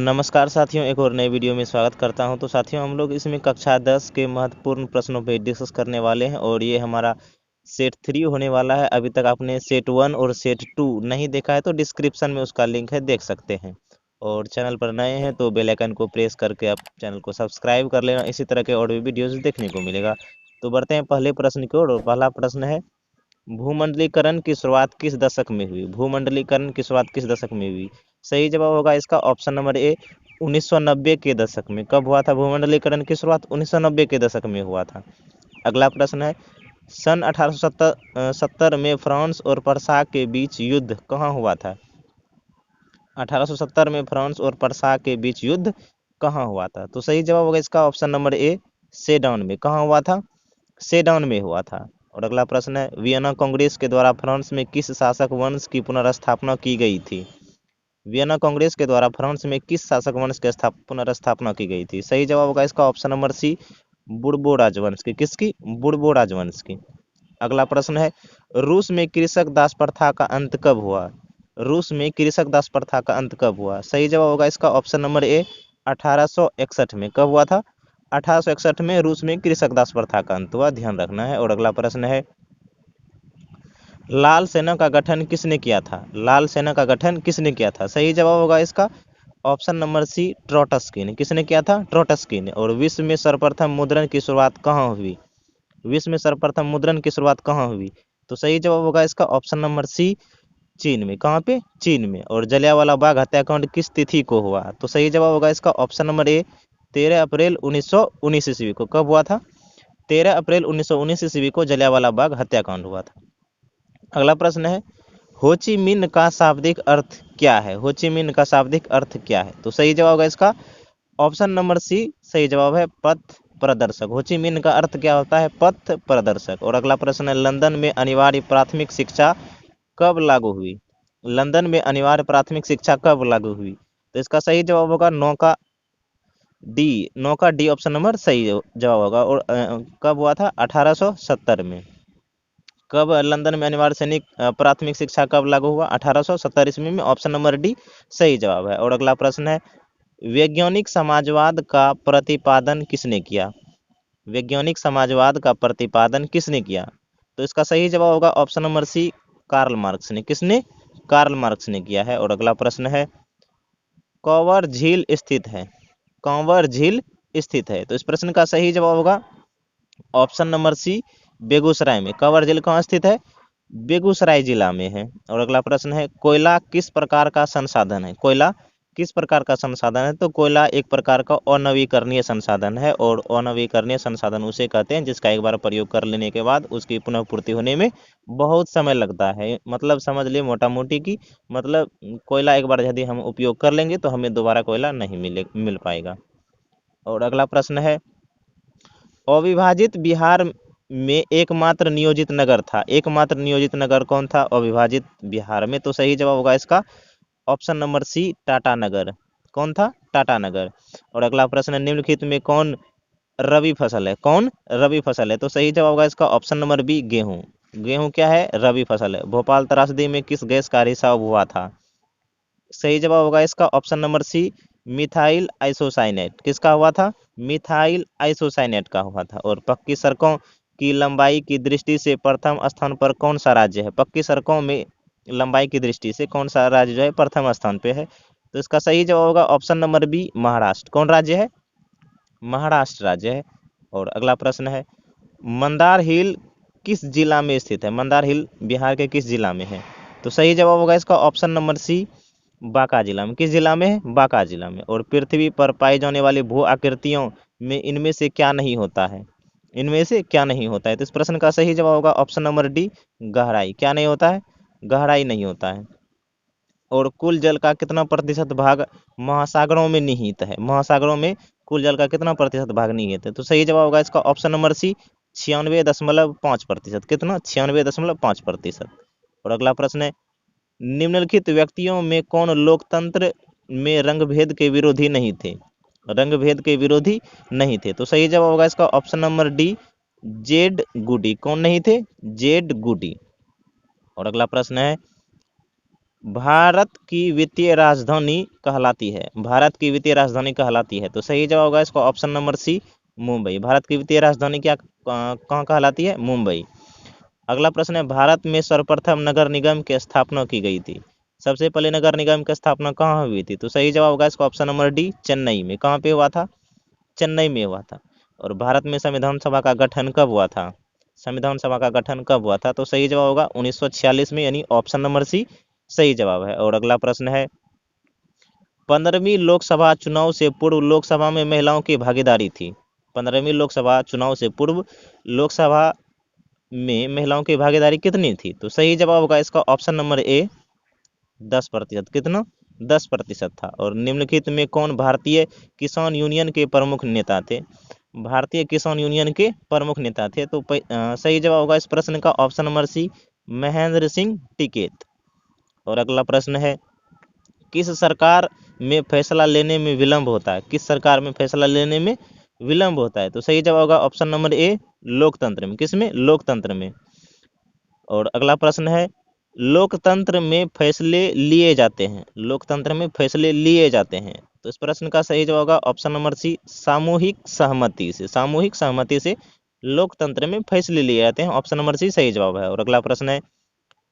नमस्कार साथियों, एक और नई वीडियो में स्वागत करता हूं। तो साथियों, हम लोग इसमें कक्षा 10 के महत्वपूर्ण प्रश्नों पे डिस्कस करने वाले हैं और ये हमारा सेट 3 होने वाला है। अभी तक आपने सेट 1 और सेट 2 नहीं देखा है तो डिस्क्रिप्शन में उसका लिंक है, देख सकते हैं। और चैनल पर नए हैं तो बेल आइकन को प्रेस करके आप चैनल को सब्सक्राइब कर लेना, इसी तरह के और भी वीडियोज़ देखने को मिलेगा। तो बढ़ते हैं पहले प्रश्न की ओर। और पहला प्रश्न है, भूमंडलीकरण की शुरुआत किस दशक में हुई? भूमंडलीकरण की शुरुआत किस दशक में हुई? सही जवाब होगा इसका ऑप्शन नंबर ए, 1990 के दशक में। कब हुआ था भूमंडलीकरण की शुरुआत? 1990 के दशक में हुआ था। अगला प्रश्न है, सन 1870 में फ्रांस और प्रसा के बीच युद्ध कहाँ हुआ था? 1870 में फ्रांस और प्रसा के बीच युद्ध कहाँ हुआ था? तो सही जवाब होगा इसका ऑप्शन नंबर ए, सेडान में। कहाँ हुआ था? सेडान में हुआ था। और अगला प्रश्न है, वियना कांग्रेस के द्वारा फ्रांस में किस शासक वंश की पुनर्स्थापना की गई थी? वियना कांग्रेस के द्वारा फ्रांस में किस शासक वंश की पुनर्स्थापना की गई थी? सही जवाब होगा इसका ऑप्शन नंबर सी, बुर्बो राजवंश की। किसकी? बुर्बो राजवंश की। अगला प्रश्न है, रूस में कृषक दास प्रथा का अंत कब हुआ? रूस में कृषक दास प्रथा का अंत कब हुआ? सही जवाब होगा इसका ऑप्शन नंबर ए, 1861 में। कब हुआ था? 1861 में रूस में कृषक दास प्रथा का अंत हुआ, ध्यान रखना है। और अगला प्रश्न है, लाल सेना का गठन किसने किया था? लाल सेना का गठन किसने किया था? सही जवाब होगा इसका ऑप्शन नंबर सी, ट्रोट्स्की ने। किसने किया था? ट्रोट्स्की ने। और विश्व में सर्वप्रथम मुद्रण की शुरुआत कहाँ हुई? विश्व में सर्वप्रथम मुद्रण की शुरुआत कहाँ हुई? तो सही जवाब होगा इसका ऑप्शन नंबर सी, चीन में। कहाँ पे? चीन में। और जलियांवाला बाग हत्याकांड किस तिथि को हुआ? तो सही जवाब होगा इसका ऑप्शन नंबर ए, 13 अप्रैल 1919 ईस्वी को। कब हुआ था? 13 अप्रैल 1919 ईस्वी को जलियांवाला बाग हत्याकांड हुआ था। अगला प्रश्न है, होची मिन्ह का शाब्दिक अर्थ क्या है? होची मिन्ह का शाब्दिक अर्थ क्या है? तो सही जवाब होगा इसका ऑप्शन नंबर सी, सही जवाब है पथ प्रदर्शक। होची मिन्ह का अर्थ क्या होता है? पथ प्रदर्शक। और अगला प्रश्न है, लंदन में अनिवार्य प्राथमिक शिक्षा कब लागू हुई? लंदन में अनिवार्य प्राथमिक शिक्षा कब लागू हुई? तो इसका सही जवाब होगा नौका डी। नौका डी ऑप्शन नंबर सही जवाब होगा। और कब हुआ था? 1870 में। कब लंदन में अनिवार्य सैनिक प्राथमिक शिक्षा कब लागू हुआ? 1870 ईस्वी में। ऑप्शन नंबर डी सही जवाब है। और अगला प्रश्न है, वैज्ञानिक समाजवाद का प्रतिपादन किसने किया? वैज्ञानिक समाजवाद का प्रतिपादन किसने किया? तो इसका सही जवाब होगा option number C, Karl Marx ने। किसने? कार्ल मार्क्स ने किया है। और अगला प्रश्न है, कंवर झील स्थित है? कंवर झील स्थित है। तो इस प्रश्न का सही जवाब होगा ऑप्शन नंबर सी, बेगूसराय में। कंवर झील कहाँ स्थित है? बेगूसराय जिला में है। और अगला प्रश्न है, कोयला किस प्रकार का संसाधन है? कोयला किस प्रकार का संसाधन है? तो कोयला एक प्रकार का अनवीकरणीय संसाधन है। और अनवीकरणीय संसाधन उसे कहते हैं जिसका एक बार प्रयोग कर लेने के बाद उसकी पुनः पूर्ति होने में बहुत समय लगता है। मतलब समझ लिए मोटा मोटी की, मतलब कोयला एक बार यदि हम उपयोग कर लेंगे तो हमें दोबारा कोयला नहीं मिल पाएगा। और अगला प्रश्न है, अविभाजित बिहार में एकमात्र नियोजित नगर था। एकमात्र नियोजित नगर कौन था अविभाजित बिहार में? तो सही जवाब होगा इसका ऑप्शन नंबर सी, टाटा नगर। कौन था? टाटा नगर। और अगला प्रश्न है, निम्नलिखित में कौन रबी फसल है? कौन रबी फसल है? तो सही जवाब होगा इसका ऑप्शन नंबर बी, गेहूं। गेहूं क्या है? रबी फसल है। भोपाल त्रासदी में किस गैस का रिसाव हुआ था? सही जवाब होगा इसका option number C, methyl isocyanate. किसका हुआ था? मिथाइल आइसोसाइनेट का हुआ था। और पक्की सड़कों की लंबाई की दृष्टि से प्रथम स्थान पर कौन सा राज्य है? पक्की सड़कों में लंबाई की दृष्टि से कौन सा राज्य जो है प्रथम स्थान पे है? तो इसका सही जवाब होगा ऑप्शन नंबर बी, महाराष्ट्र। कौन राज्य है? महाराष्ट्र राज्य है। और अगला प्रश्न है, मंदार हिल किस जिला में स्थित है? मंदार हिल बिहार के किस जिला में है? तो सही जवाब होगा इसका ऑप्शन नंबर सी, बांका जिला में। किस जिला में है? बांका जिला में। और पृथ्वी पर पाई जाने वाली भू आकृतियों में इनमें से क्या नहीं होता है? इनमें से क्या नहीं होता है? तो इस प्रश्न का सही जवाब होगा ऑप्शन नंबर डी, गहराई। क्या नहीं होता है? गहराई नहीं होता है। और कुल जल का कितना प्रतिशत भाग महासागरों में निहित है? महासागरों में कुल जल का कितना प्रतिशत भाग निहित है? तो सही जवाब होगा इसका ऑप्शन नंबर सी, 96.5%। कितना? 96.5%। और अगला प्रश्न है, निम्नलिखित व्यक्तियों में कौन लोकतंत्र में रंगभेद के विरोधी नहीं थे? रंगभेद के विरोधी नहीं थे। तो सही जवाब होगा इसका ऑप्शन नंबर डी, जेड गुडी। कौन नहीं थे? जेड गुडी। और अगला प्रश्न है, भारत की वित्तीय राजधानी कहलाती है, भारत की वित्तीय राजधानी कहलाती है। तो सही जवाब होगा इसका option number C, Mumbai. Bharat की वित्तीय राजधानी क्या कहाँ कहलाती है? मुंबई। अगला प्रश्न है, भारत में सर्वप्रथम नगर निगम की स्थापना की गई थी। सबसे पहले नगर निगम की स्थापना कहाँ हुई थी? तो सही जवाब होगा इसका ऑप्शन नंबर डी, चेन्नई में। कहाँ पे हुआ था? चेन्नई में हुआ था। और भारत में संविधान सभा का गठन कब हुआ था? संविधान सभा का गठन कब हुआ था? तो सही जवाब होगा 1946 में, यानी ऑप्शन नंबर सी सही जवाब है। और अगला प्रश्न है, 15वीं लोकसभा चुनाव से पूर्व लोकसभा में महिलाओं की भागीदारी थी। 15वीं लोकसभा चुनाव से पूर्व लोकसभा में महिलाओं की भागीदारी कितनी थी? तो सही जवाब होगा इसका ऑप्शन नंबर ए, 10%। कितना? 10% था। और निम्नलिखित में कौन भारतीय किसान यूनियन के प्रमुख नेता थे? भारतीय किसान यूनियन के प्रमुख नेता थे। तो सही जवाब होगा इस प्रश्न का option number C, Mahendra Singh Tikait. और अगला प्रश्न है, किस सरकार में फैसला लेने में विलंब होता है? किस सरकार में फैसला लेने में विलंब होता है? तो सही जवाब होगा ऑप्शन नंबर ए, लोकतंत्र में। किसमें? लोकतंत्र में। और अगला प्रश्न है, लोकतंत्र में फैसले लिए जाते हैं, लोकतंत्र में फैसले लिए जाते हैं। तो इस प्रश्न का सही जवाब होगा ऑप्शन नंबर सी, सामूहिक सहमति से। सामूहिक सहमति से लोकतंत्र में फैसले लिए जाते हैं। ऑप्शन नंबर सी सही जवाब है। और अगला प्रश्न है,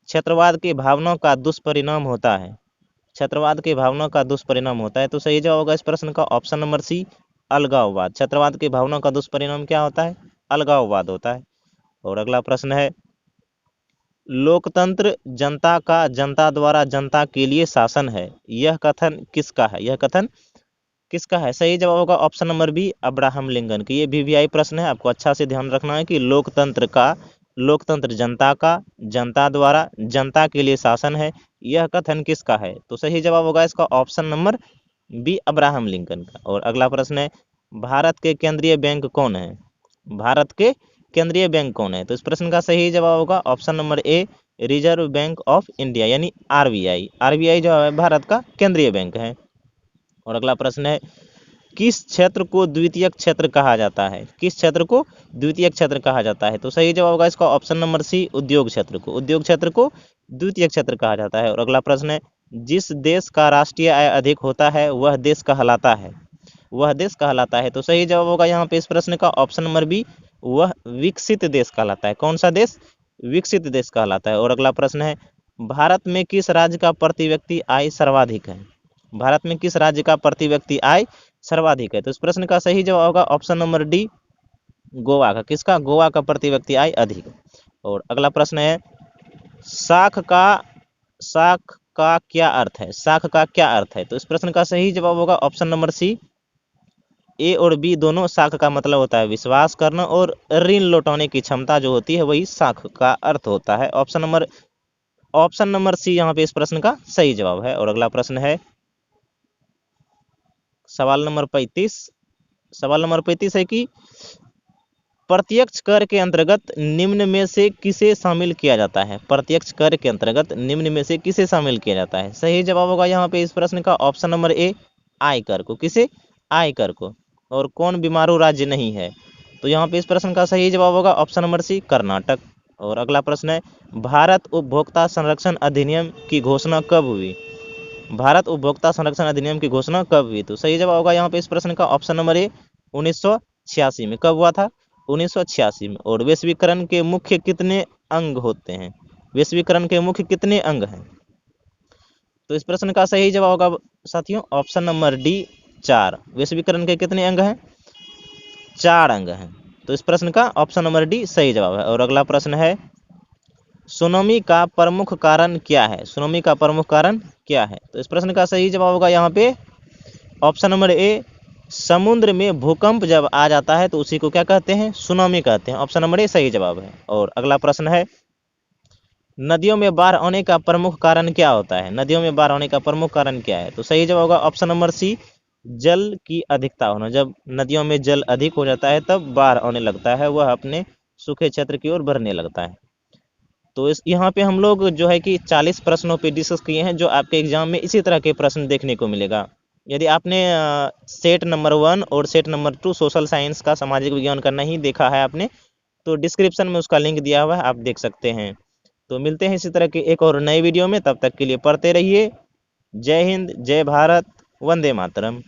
क्षेत्रवाद की भावना का दुष्परिणाम होता है। क्षेत्रवाद की भावना का दुष्परिणाम होता है। तो सही जवाब होगा इस प्रश्न का ऑप्शन नंबर सी, अलगाववाद। क्षेत्रवाद की भावना का दुष्परिणाम क्या होता है? अलगाववाद होता है। और अगला प्रश्न है, लोकतंत्र जनता का जनता द्वारा जनता के लिए शासन है, यह कथन किसका है? यह कथन किसका है? सही जवाब होगा option number B, Abraham Lincoln की। ये वीवीआई प्रश्न है, आपको अच्छा से ध्यान रखना है कि लोकतंत्र जनता का जनता द्वारा जनता के लिए शासन है, यह कथन किसका है? तो सही जवाब होगा इसका option number B, Abraham Lincoln का। और अगला प्रश्न है, भारत के केंद्रीय बैंक कौन है? भारत के केंद्रीय बैंक कौन है? तो इस प्रश्न का सही जवाब होगा option number A, reserve bank of India, यानी आरबीआई। आरबीआई जो है भारत का केंद्रीय बैंक है। और अगला प्रश्न है, किस क्षेत्र को द्वितीयक क्षेत्र कहा जाता है? किस क्षेत्र को द्वितीयक क्षेत्र कहा जाता है? तो सही जवाब होगा इसका ऑप्शन नंबर सी, उद्योग क्षेत्र को। उद्योग क्षेत्र को द्वितीयक क्षेत्र कहा जाता है। और अगला प्रश्न है, जिस देश का राष्ट्रीय आय अधिक होता है वह देश कहलाता है, वह देश कहलाता है। तो सही जवाब होगा यहाँ पे इस प्रश्न का ऑप्शन नंबर बी, वह विकसित देश कहलाता है। कौन सा देश? विकसित देश कहलाता है। और अगला प्रश्न है, भारत में किस राज्य का प्रति व्यक्ति आय सर्वाधिक है? भारत में किस राज्य का प्रति व्यक्ति आय सर्वाधिक है? तो इस प्रश्न का सही जवाब होगा ऑप्शन नंबर डी, गोवा का। किसका? गोवा का प्रति व्यक्ति आय अधिक। और अगला प्रश्न है, साख का क्या अर्थ है? साख का क्या अर्थ है? तो इस प्रश्न का सही जवाब होगा ऑप्शन नंबर सी, ए और बी दोनों। साख का मतलब होता है विश्वास करना, और ऋण लौटाने की क्षमता जो होती है वही साख का अर्थ होता है। ऑप्शन नंबर सी यहाँ पे इस प्रश्न का सही जवाब है। और अगला प्रश्न है, सवाल नंबर 35। सवाल नंबर 35 है कि प्रत्यक्ष कर के अंतर्गत निम्न में से किसे शामिल किया जाता है? प्रत्यक्ष कर के अंतर्गत निम्न में से किसे शामिल किया जाता है? सही जवाब होगा यहाँ पे इस प्रश्न का ऑप्शन नंबर ए, आयकर को। किसे? आयकर को। और कौन बीमारू राज्य नहीं है? तो यहाँ पे इस प्रश्न का सही जवाब होगा ऑप्शन नंबर सी, कर्नाटक। और अगला प्रश्न है, भारत उपभोक्ता संरक्षण अधिनियम की घोषणा कब हुई? भारत उपभोक्ता संरक्षण अधिनियम की घोषणा कब हुई? तो सही जवाब होगा यहाँ पे इस प्रश्न का ऑप्शन नंबर ए, 1986 में। कब हुआ था? 1986 में। और वैश्वीकरण के मुख्य कितने अंग होते हैं? वैश्वीकरण के मुख्य कितने अंग हैं? तो इस प्रश्न का सही जवाब होगा साथियों ऑप्शन नंबर डी, 4। वैश्वीकरण के कितने अंग हैं? 4 अंग हैं। तो इस प्रश्न का ऑप्शन नंबर डी सही जवाब है। और अगला प्रश्न है, सुनामी का प्रमुख कारण क्या है? सुनामी का प्रमुख कारण क्या है? तो इस प्रश्न का सही जवाब होगा यहाँ पे ऑप्शन नंबर ए, समुद्र में भूकंप जब आ जाता है तो उसी को क्या कहते हैं? सुनामी कहते हैं। ऑप्शन नंबर ए सही जवाब है। और अगला प्रश्न है, नदियों में बाढ़ आने का प्रमुख कारण क्या होता है? नदियों में बाढ़ आने का प्रमुख कारण क्या है? तो सही जवाब होगा ऑप्शन नंबर सी, जल की अधिकता होना। जब नदियों में जल अधिक हो जाता है तब बाढ़ आने लगता है, वह अपने सूखे क्षेत्र की ओर बढ़ने लगता है। तो इस यहाँ पे हम लोग जो है कि 40 प्रश्नों पे डिस्कस किए हैं, जो आपके एग्जाम में इसी तरह के प्रश्न देखने को मिलेगा। यदि आपने सेट नंबर 1 और सेट नंबर 2 सोशल साइंस का सामाजिक विज्ञान का नहीं देखा है आपने, तो डिस्क्रिप्शन में उसका लिंक दिया हुआ है, आप देख सकते हैं। तो मिलते हैं इसी तरह की एक और नई वीडियो में, तब तक के लिए पढ़ते रहिए। जय हिंद, जय भारत, वंदे मातरम।